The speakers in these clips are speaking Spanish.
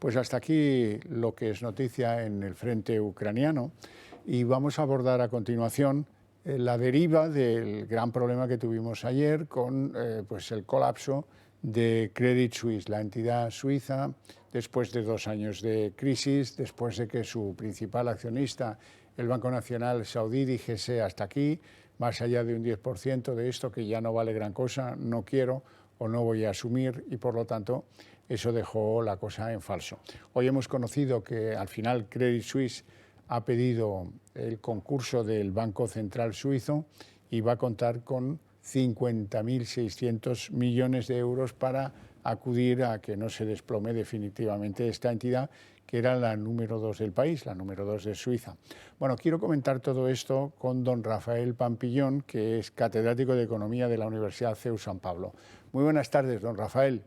Pues hasta aquí lo que es noticia en el frente ucraniano y vamos a abordar a continuación la deriva del gran problema que tuvimos ayer con pues el colapso de Credit Suisse, la entidad suiza, después de 2 años de crisis, después de que su principal accionista, el Banco Nacional Saudí, dijese hasta aquí, más allá de un 10% de esto que ya no vale gran cosa, no quiero o no voy a asumir, y por lo tanto eso dejó la cosa en falso. Hoy hemos conocido que al final Credit Suisse ha pedido el concurso del Banco Central Suizo y va a contar con 50.600 millones de euros para acudir a que no se desplome definitivamente esta entidad, que era la número 2 del país, la número 2 de Suiza. Bueno, quiero comentar todo esto con don Rafael Pampillón, que es catedrático de Economía de la Universidad CEU San Pablo. Muy buenas tardes, don Rafael.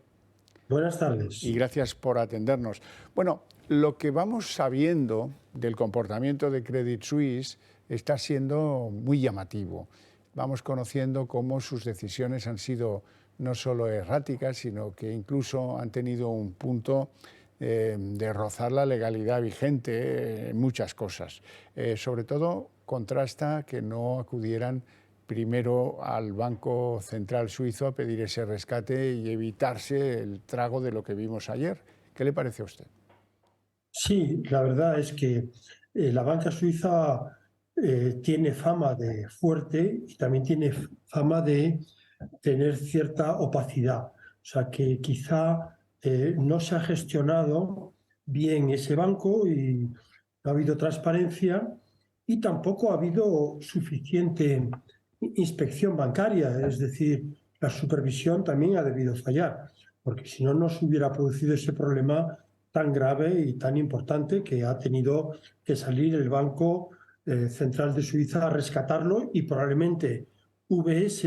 Buenas tardes. Y gracias por atendernos. Bueno, lo que vamos sabiendo del comportamiento de Credit Suisse está siendo muy llamativo. Vamos conociendo cómo sus decisiones han sido no solo erráticas, sino que incluso han tenido un punto de rozar la legalidad vigente en muchas cosas. Sobre todo contrasta que no acudieran primero al Banco Central Suizo a pedir ese rescate y evitarse el trago de lo que vimos ayer. ¿Qué le parece a usted? Sí, la verdad es que la banca suiza tiene fama de fuerte y también tiene fama de tener cierta opacidad. O sea que quizá no se ha gestionado bien ese banco y no ha habido transparencia y tampoco ha habido suficiente inspección bancaria, es decir, la supervisión también ha debido fallar, porque si no, no se hubiera producido ese problema tan grave y tan importante que ha tenido que salir el Banco Central de Suiza a rescatarlo y probablemente UBS,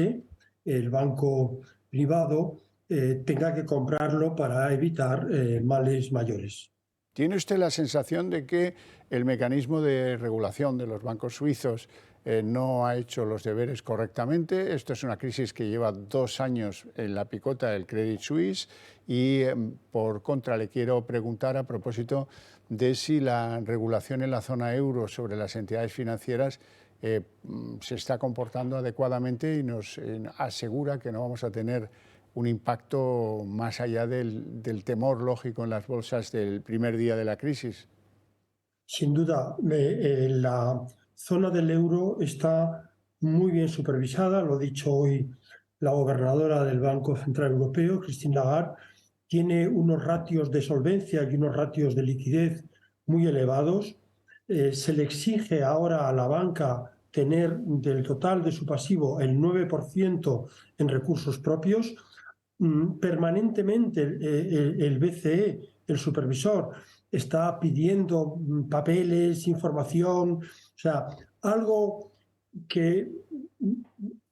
el banco privado, tenga que comprarlo para evitar males mayores. ¿Tiene usted la sensación de que el mecanismo de regulación de los bancos suizos no ha hecho los deberes correctamente? Esto es una crisis que lleva 2 años en la picota del Credit Suisse y, por contra, le quiero preguntar a propósito de si la regulación en la zona euro sobre las entidades financieras se está comportando adecuadamente y nos asegura que no vamos a tener un impacto más allá del temor lógico en las bolsas del primer día de la crisis. Sin duda, la zona del euro está muy bien supervisada, lo ha dicho hoy la gobernadora del Banco Central Europeo, Christine Lagarde, tiene unos ratios de solvencia y unos ratios de liquidez muy elevados. Se le exige ahora a la banca tener del total de su pasivo el 9% en recursos propios. Permanentemente el BCE, el supervisor, está pidiendo papeles, información, o sea, algo que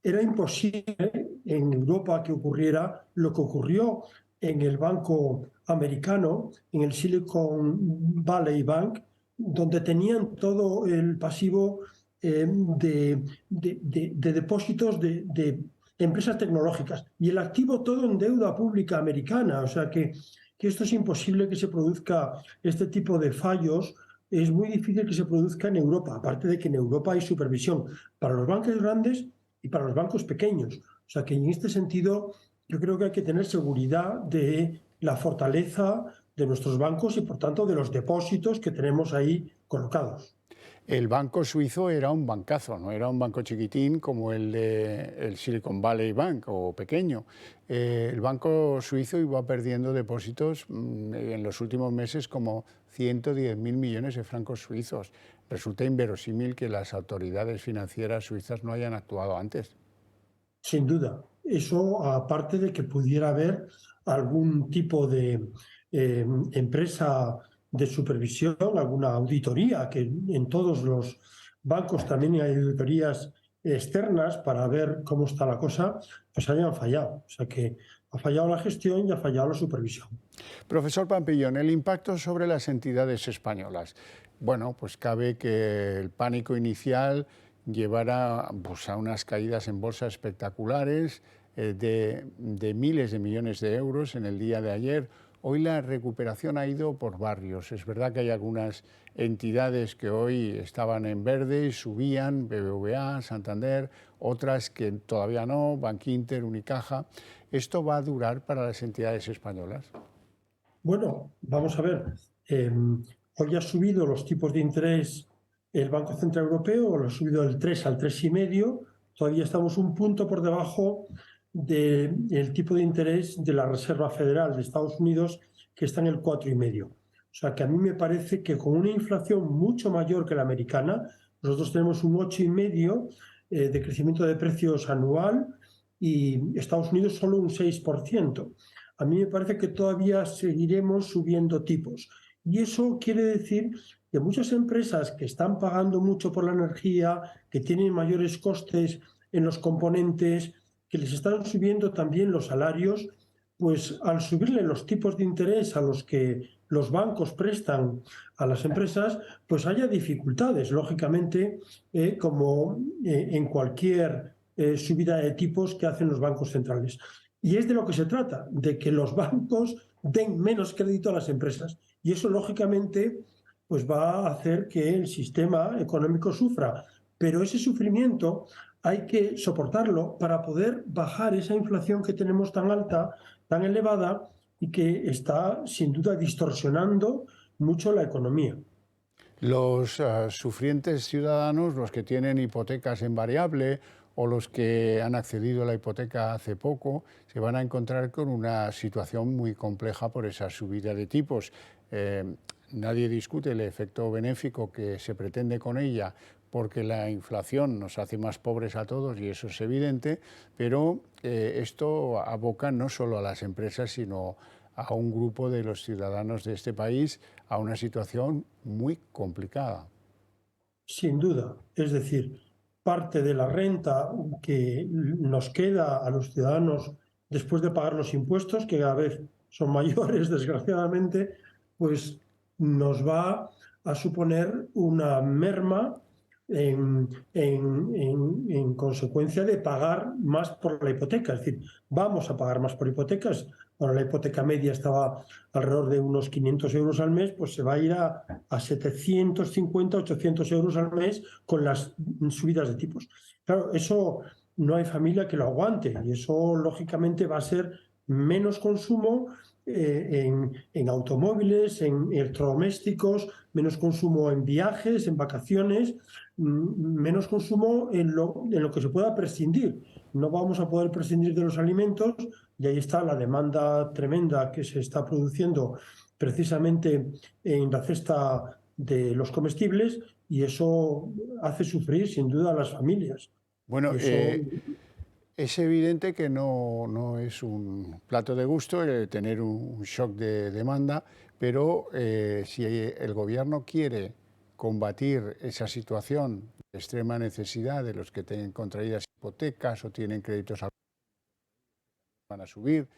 era imposible en Europa que ocurriera, lo que ocurrió en el banco americano, en el Silicon Valley Bank, donde tenían todo el pasivo de depósitos de empresas tecnológicas y el activo todo en deuda pública americana. O sea que esto es imposible que se produzca este tipo de fallos. Es muy difícil que se produzca en Europa, aparte de que en Europa hay supervisión para los bancos grandes y para los bancos pequeños. O sea que en este sentido yo creo que hay que tener seguridad de la fortaleza de nuestros bancos y por tanto de los depósitos que tenemos ahí colocados. El banco suizo era un bancazo, no era un banco chiquitín como el de el Silicon Valley Bank o pequeño. El banco suizo iba perdiendo depósitos en los últimos meses como 110.000 millones de francos suizos. Resulta inverosímil que las autoridades financieras suizas no hayan actuado antes. Sin duda. Eso, aparte de que pudiera haber algún tipo de empresa de supervisión, alguna auditoría, que en todos los bancos también hay auditorías externas para ver cómo está la cosa, pues hayan fallado. O sea que ha fallado la gestión y ha fallado la supervisión. Profesor Pampillón, el impacto sobre las entidades españolas. Bueno, pues cabe que el pánico inicial llevara pues, a unas caídas en bolsa espectaculares de miles de millones de euros en el día de ayer. Hoy la recuperación ha ido por barrios. Es verdad que hay algunas entidades que hoy estaban en verde y subían, BBVA, Santander, otras que todavía no, Bankinter, Unicaja. ¿Esto va a durar para las entidades españolas? Bueno, vamos a ver. Hoy ha subido los tipos de interés el Banco Central Europeo, lo ha subido del 3 al 3,5. Todavía estamos un punto por debajo del tipo de interés de la Reserva Federal de Estados Unidos, que está en el 4,5. O sea que a mí me parece que con una inflación mucho mayor que la americana, nosotros tenemos un 8,5 de crecimiento de precios anual y Estados Unidos solo un 6%. A mí me parece que todavía seguiremos subiendo tipos. Y eso quiere decir que muchas empresas que están pagando mucho por la energía, que tienen mayores costes en los componentes, que les están subiendo también los salarios, pues al subirle los tipos de interés a los que los bancos prestan a las empresas, pues haya dificultades, lógicamente, como en cualquier subida de tipos que hacen los bancos centrales. Y es de lo que se trata, de que los bancos den menos crédito a las empresas. Y eso, lógicamente, pues va a hacer que el sistema económico sufra. Pero ese sufrimiento hay que soportarlo para poder bajar esa inflación que tenemos tan alta, tan elevada y que está, sin duda, distorsionando mucho la economía. Los sufrientes ciudadanos, los que tienen hipotecas en variable o los que han accedido a la hipoteca hace poco, se van a encontrar con una situación muy compleja por esa subida de tipos. Nadie discute el efecto benéfico que se pretende con ella, porque la inflación nos hace más pobres a todos y eso es evidente, pero esto aboca no solo a las empresas, sino a un grupo de los ciudadanos de este país a una situación muy complicada. Sin duda. Es decir, parte de la renta que nos queda a los ciudadanos después de pagar los impuestos, que cada vez son mayores, desgraciadamente, pues nos va a suponer una merma en consecuencia de pagar más por la hipoteca. Es decir, vamos a pagar más por hipotecas. Ahora la hipoteca media estaba alrededor de unos 500 euros al mes, pues se va a ir a 750, 800 euros al mes con las subidas de tipos. Claro, eso no hay familia que lo aguante y eso lógicamente va a ser menos consumo en automóviles, en electrodomésticos, menos consumo en viajes, en vacaciones, menos consumo en lo que se pueda prescindir. No vamos a poder prescindir de los alimentos y ahí está la demanda tremenda que se está produciendo precisamente en la cesta de los comestibles y eso hace sufrir sin duda a las familias. Bueno, Y eso es evidente que no es un plato de gusto tener un shock de demanda, pero si el gobierno quiere combatir esa situación de extrema necesidad de los que tienen contraídas hipotecas o tienen créditos que van a subir,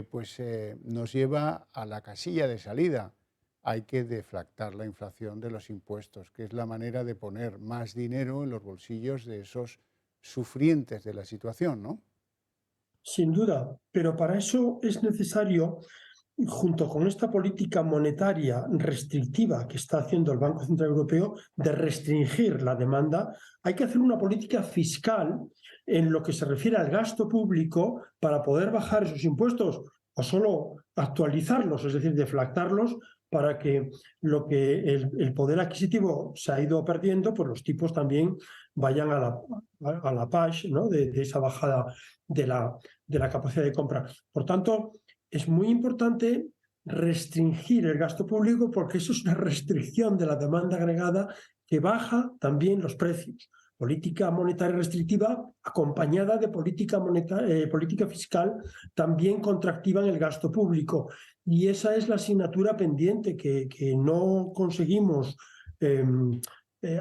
pues nos lleva a la casilla de salida. Hay que deflactar la inflación de los impuestos, que es la manera de poner más dinero en los bolsillos de esos sufrientes de la situación, ¿no? sin duda, pero para eso es necesario, junto con esta política monetaria restrictiva que está haciendo el Banco Central Europeo, de restringir la demanda, hay que hacer una política fiscal en lo que se refiere al gasto público para poder bajar esos impuestos o solo actualizarlos, es decir, deflactarlos para que lo que el poder adquisitivo se ha ido perdiendo, pues los tipos también vayan a la paz, ¿no? de esa bajada de la capacidad de compra. Por tanto, es muy importante restringir el gasto público porque eso es una restricción de la demanda agregada que baja también los precios. Política monetaria restrictiva acompañada de política fiscal también contractiva en el gasto público. Y esa es la asignatura pendiente que no conseguimos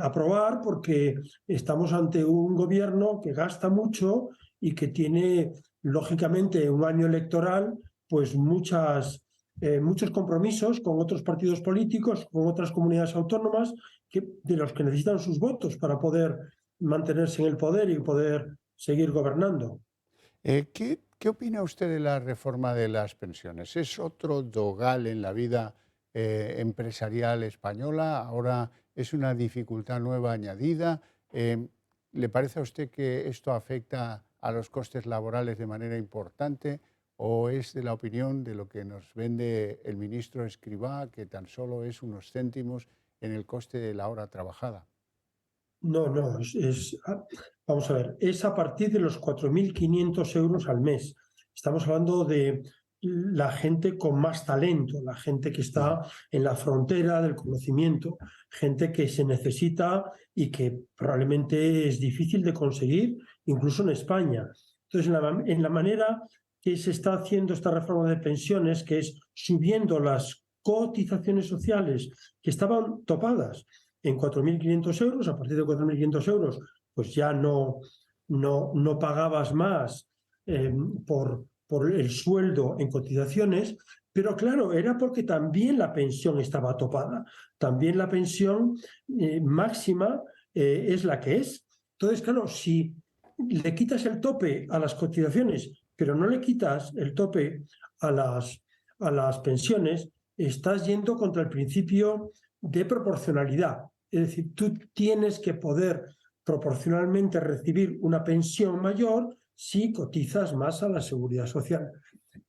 aprobar porque estamos ante un gobierno que gasta mucho y que tiene, lógicamente, un año electoral, pues muchos compromisos con otros partidos políticos, con otras comunidades autónomas, de los que necesitan sus votos para poder mantenerse en el poder y poder seguir gobernando. ¿Qué ¿Qué opina usted de la reforma de las pensiones? ¿Es otro dogal en la vida empresarial española? ¿Ahora es una dificultad nueva añadida? ¿Le parece a usted que esto afecta a los costes laborales de manera importante? ¿O es de la opinión de lo que nos vende el ministro Escrivá, que tan solo es unos céntimos en el coste de la hora trabajada? No, no, vamos a ver, es a partir de los 4.500 euros al mes. Estamos hablando de la gente con más talento, la gente que está en la frontera del conocimiento, gente que se necesita y que probablemente es difícil de conseguir, incluso en España. Entonces, en la manera que se está haciendo esta reforma de pensiones, que es subiendo las cotizaciones sociales que estaban topadas en 4.500 euros, a partir de 4.500 euros, pues ya no pagabas más por el sueldo en cotizaciones, pero claro, era porque también la pensión estaba topada, también la pensión máxima es la que es. Entonces, claro, si le quitas el tope a las cotizaciones, pero no le quitas el tope a las pensiones, estás yendo contra el principio de proporcionalidad. Es decir, tú tienes que poder proporcionalmente recibir una pensión mayor si cotizas más a la seguridad social.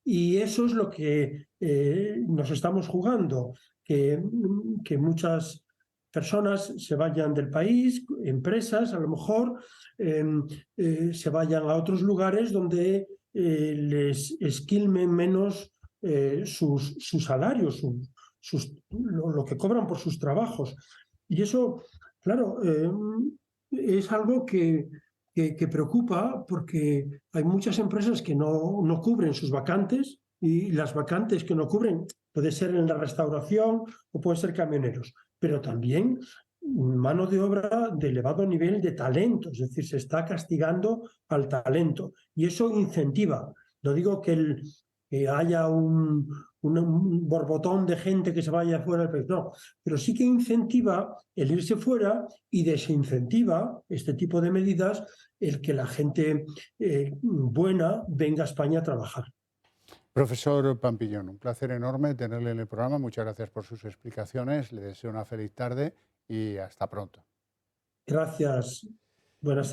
Y eso es lo que nos estamos jugando, que muchas personas se vayan del país, empresas a lo mejor, se vayan a otros lugares donde les esquilmen menos sus salarios, lo que cobran por sus trabajos. Y eso, claro, es algo que preocupa porque hay muchas empresas que no cubren sus vacantes y las vacantes que no cubren puede ser en la restauración o pueden ser camioneros, pero también mano de obra de elevado nivel de talento, es decir, se está castigando al talento y eso incentiva. No digo que haya un borbotón de gente que se vaya fuera del país, no, pero sí que incentiva el irse fuera y desincentiva este tipo de medidas el que la gente buena venga a España a trabajar. Profesor Pampillón, un placer enorme tenerle en el programa. Muchas gracias por sus explicaciones. Le deseo una feliz tarde y hasta pronto. Gracias. Buenas tardes.